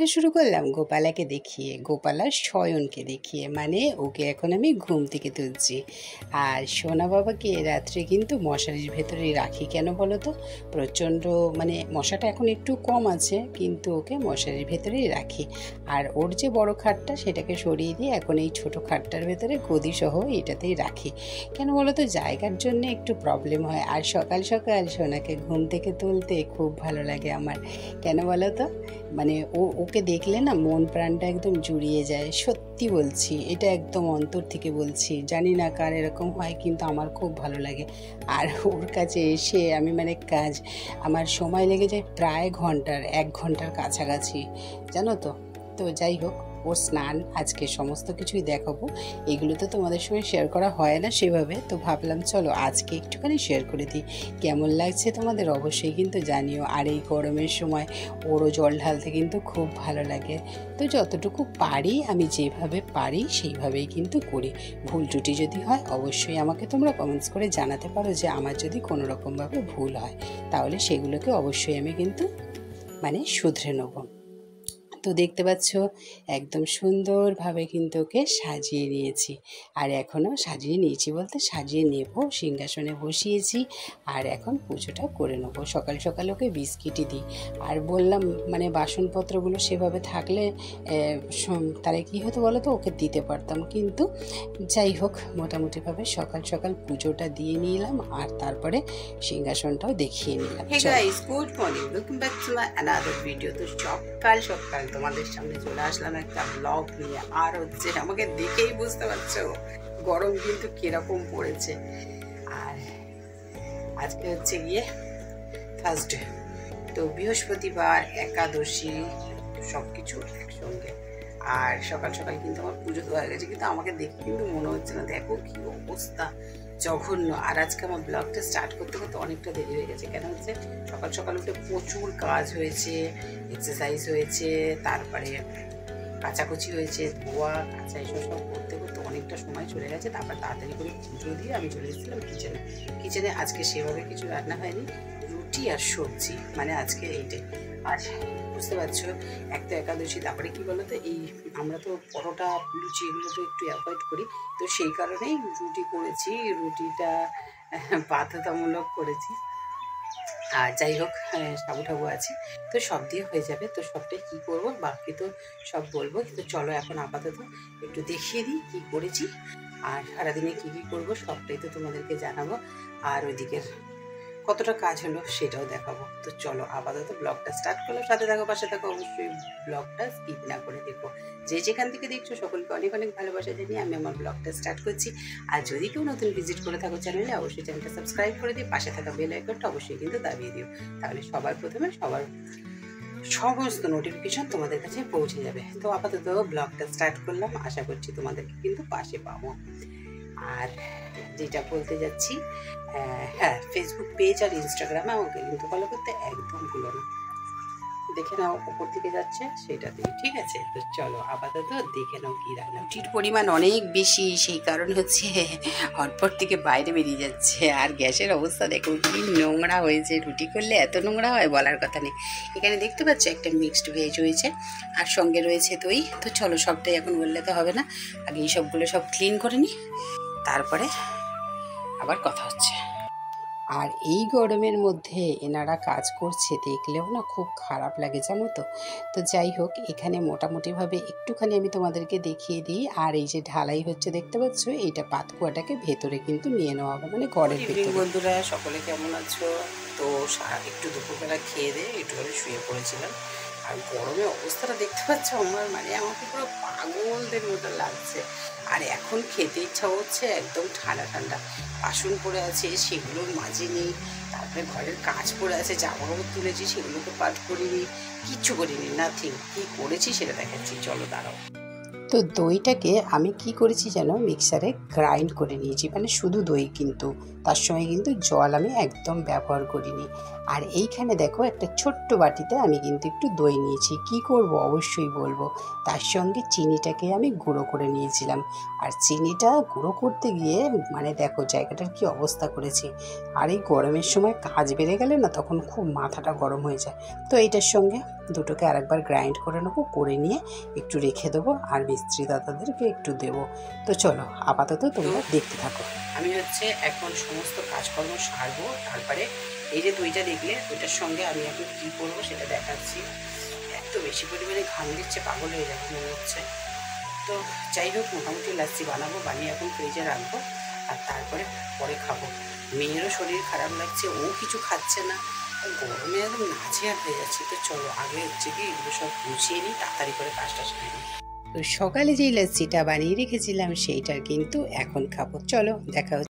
দিনটা শুরু করলাম গোপালাকে দেখিয়ে, গোপালার শয়নকে দেখিয়ে, মানে ওকে এখন আমি ঘুম থেকে তুলছি। আর সোনা বাবাকে রাত্রে কিন্তু মশারির ভেতরেই রাখি। কেন বলো তো? প্রচণ্ড মানে মশাটা এখন একটু কম আছে, কিন্তু ওকে মশারির ভেতরেই রাখি। আর ওর যে বড় খাটটা সেটাকে সরিয়ে দিয়ে এখন এই ছোটো খাটটার ভেতরে গদিসহ এটাতেই রাখি। কেন বলো তো? জায়গার জন্য একটু প্রবলেম হয়। আর সকাল সকাল সোনাকে ঘুম থেকে তুলতে খুব ভালো লাগে আমার। কেন বলো তো? মানে ওকে দেখলে না মন প্রাণটা একদম জুড়িয়ে যায়। সত্যি বলছি, এটা একদম অন্তর থেকে বলছি। জানি না কার এরকম হয়, কিন্তু আমার খুব ভালো লাগে। আর ওর কাছে এসে আমি মানে আমার সময় লেগে যায় প্রায় 1 ঘন্টার কাছাকাছি, জানো তো। তো যাই হোক, ওর স্নান আজকে সমস্ত কিছুই দেখাবো। এগুলো তো তোমাদের সঙ্গে শেয়ার করা হয় না সেভাবে, তো ভাবলাম চলো আজকে একটুখানি শেয়ার করে দিই। কেমন লাগছে তোমাদের অবশ্যই কিন্তু জানিও। আর এই গরমের সময় ওরও জল ঢালতে কিন্তু খুব ভালো লাগে। তো যতটুকু পারি, আমি যেভাবে পারি সেইভাবেই কিন্তু করি। ভুল ত্রুটি যদি হয় অবশ্যই আমাকে তোমরা কমেন্টস করে জানাতে পারো যে আমার যদি কোনো রকমভাবে ভুল হয়, তাহলে সেগুলোকে অবশ্যই আমি কিন্তু মানে শুধরে নেব। তো দেখতে পাচ্ছ একদম সুন্দরভাবে কিন্তু ওকে সাজিয়ে নিয়েছি। আর এখনও সাজিয়ে নিয়েছি বলতে সাজিয়ে নেব, সিংহাসনে বসিয়েছি। আর এখন পুজোটা করে নেব। সকাল সকাল ওকে বিস্কিটই দিই। আর বললাম মানে বাসনপত্রগুলো সেভাবে থাকলে তাহলে কী হতো বলো তো, ওকে দিতে পারতাম। কিন্তু যাই হোক, মোটামুটিভাবে সকাল সকাল পুজোটা দিয়ে নিলাম আর তারপরে সিংহাসনটাও দেখিয়ে নিলাম। Hey guys, good morning. Welcome back to my another video. তো সকাল সকাল তোমাদের সামনে চলে আসলাম একটা ব্লগ নিয়ে। আর হচ্ছে আমাকে দেখেই বুঝতে পারছো গরম কিন্তু কিরকম পড়েছে। আর আজকে হচ্ছে গিয়ে থার্সডে, তো বৃহস্পতিবার, একাদশী, সব কিছু একসঙ্গে। আর সকাল সকাল কিন্তু আমার পুজো তো হয়ে গেছে, কিন্তু আমাকে দেখে কিন্তু মনে হচ্ছে না, দেখো কি অবস্থা, জঘন্য। আর আজকে আমার ব্লগটা স্টার্ট করতে করতে অনেকটা দেরি হয়ে গেছে। কেন হচ্ছে সকাল সকাল উঠে প্রচুর কাজ হয়েছে, এক্সারসাইজ হয়েছে, তারপরে কাচাকুচি হয়েছে, ধোয়া কাঁচা এসব সব করতে করতে অনেকটা সময় চলে গেছে। তারপর তাড়াতাড়ি করে পুজো দিয়ে আমি চলে এসেছিলাম কিচেনে। আজকে সেভাবে কিছু রান্না হয়নি, রুটি আর সবজি, মানে আজকে এইটাই। আর বুঝতে পারছো, এক তো একাদশী, তারপরে কি বলো তো, এই আমরা তো পরোটা লুচি এগুলো তো একটু অ্যাভয়েড করি, তো সেই কারণেই রুটি করেছি। রুটিটা বাধ্যতামূলক করেছি। আর যাই হোক, সাবু ঠাবু আছে, তো সব দিয়ে হয়ে যাবে। তো সবটাই কী করবো বাকি তো সব বলবো, কিন্তু চলো এখন আপাতত একটু দেখিয়ে দিই কী করেছি আর সারাদিনে কী কী করবো সবটাই তো তোমাদেরকে জানাবো। আর ওইদিকের কতটা কাজ হলো সেটাও দেখাবো। তো চলো আপাতত ব্লগটা স্টার্ট করলো, সাথে থাকো, পাশে থাকো, অবশ্যই ব্লগটা স্কিপ না করে দেখো। যে যেখান থেকে দেখছো সকলকে অনেক অনেক ভালোবাসা জানিয়ে আমি আমার ব্লগটা স্টার্ট করছি। আর যদি কেউ নতুন ভিজিট করে থাকো চ্যানেলে, অবশ্যই চ্যানেলটা সাবস্ক্রাইব করে দিও, পাশে থাকা বেল আইকনটা অবশ্যই কিন্তু দাবিয়ে দিও, তাহলে সবার প্রথমে সবার সমস্ত নোটিফিকেশন তোমাদের কাছে পৌঁছে যাবে। তো আপাতত ব্লগটা স্টার্ট করলাম, আশা করছি তোমাদেরকে কিন্তু পাশে পাবো। আর যেটা বলতে যাচ্ছি, হ্যাঁ, ফেসবুক পেজ আর ইনস্টাগ্রামে আমাকে কিন্তু ফলো করতে একদম ভুলো না। দেখে নাও উপর দিকে যাচ্ছে সেটাতেই, ঠিক আছে? তো চলো আপাতত দেখে নাও কী রান্না। রুটির পরিমাণ অনেক বেশি, সেই কারণ হচ্ছে হটপট থেকে বাইরে বেরিয়ে যাচ্ছে। আর গ্যাসের অবস্থা দেখো কি নোংরা হয়েছে, রুটি করলে এত নোংরা হয় বলার কথা নেই। এখানে দেখতে পাচ্ছ একটা মিক্সড ভেজ হয়েছে আর সঙ্গে রয়েছে দই। তো চলো সবটাই এখন বললে তো হবে না, আগে এই সবগুলো সব ক্লিন করে নিই, তারপরে আবার কথা হচ্ছে। আর এই গরমের মধ্যে এনারা কাজ করছে দেখলেও না খুব খারাপ লাগে, জানো তো। তো যাই হোক, এখানে মোটামুটিভাবে একটুখানি আমি তোমাদেরকে দেখিয়ে দিই। আর এই যে ঢালাই হচ্ছে দেখতে পাচ্ছ, এইটা পাতকুয়াটাকে ভেতরে কিন্তু নিয়ে নেওয়া হবে, মানে ঘরের ভেতরে। বন্ধুরা সকলে কেমন আছো? তো একটু দুপুরবেলা খেয়ে দিয়ে একটুখানি শুয়ে পড়েছিলাম। আর গরমে অবস্থাটা দেখতে পাচ্ছ আমার, মানে আমাকে পুরো পাগলদের মতো লাগছে। আর এখন খেতে ইচ্ছা হচ্ছে একদম ঠান্ডা ঠান্ডা। বাসন পড়ে আছে সেগুলো মাজিনি, তারপরে ঘরের কাজ পড়ে আছে, জামা কাপড় তুলেছি সেগুলোকে পাট করিনি, কিচ্ছু করিনি, নাথিং। কী করেছি সেটা দেখাচ্ছি, চলো দাঁড়াও। তো দইটাকে আমি কি করেছি যেন মিক্সারে গ্রাইন্ড করে নিয়েছি, মানে শুধু দই, কিন্তু তার সঙ্গে কিন্তু জল আমি একদম ব্যবহার করিনি। আর এইখানে দেখো একটা ছোট্ট বাটিতে আমি কিন্তু একটু দই নিয়েছি। কি করব অবশ্যই বলবো। তার সঙ্গে চিনিটাকে আমি গুঁড়ো করে নিয়েছিলাম। আর চিনিটা গুঁড়ো করতে গিয়ে মানে দেখো জায়গাটার কি অবস্থা করেছি। আর এই গরমের সময় কাজ বেড়ে গেলে না তখন খুব মাথাটা গরম হয়ে যায়। তো এইটার সঙ্গে দুটোকে আরেকবার গ্রাইন্ড করে নেবো, করে নিয়ে একটু রেখে দেবো আর মিস্ত্রি দাদাদেরকে একটু দেবো। তো চলো আপাতত তোমরা দেখতে থাকো। আমি এখন সমস্ত কাজকর্ম সারবো, তারপরে এই যে দইটা দেখলে ওইটার সঙ্গে আমি এখন কী করবো সেটা দেখাচ্ছি। এত বেশি পরিমাণে ঘাম দিচ্ছে, পাগল হয়ে যাবে মনে হচ্ছে। তো যাই হোক, মোটামুটি লাচ্ছি বানাবো, বানিয়ে এখন ফ্রিজে রাখবো আর তারপরে পরে খাবো। মেয়েরও শরীর খারাপ লাগছে, ও কিছু খাচ্ছে না, গরমে একদম নাজেহাল হয়ে যাচ্ছে। তো চলো আগে কি এগুলো সব গুছিয়ে নিই, তাড়াতাড়ি করে কাজটা সেরে নিই। তো সকালে যেই লাচ্ছিটা বানিয়ে রেখেছিলাম সেইটার কিন্তু এখন খাবো। চলো দেখা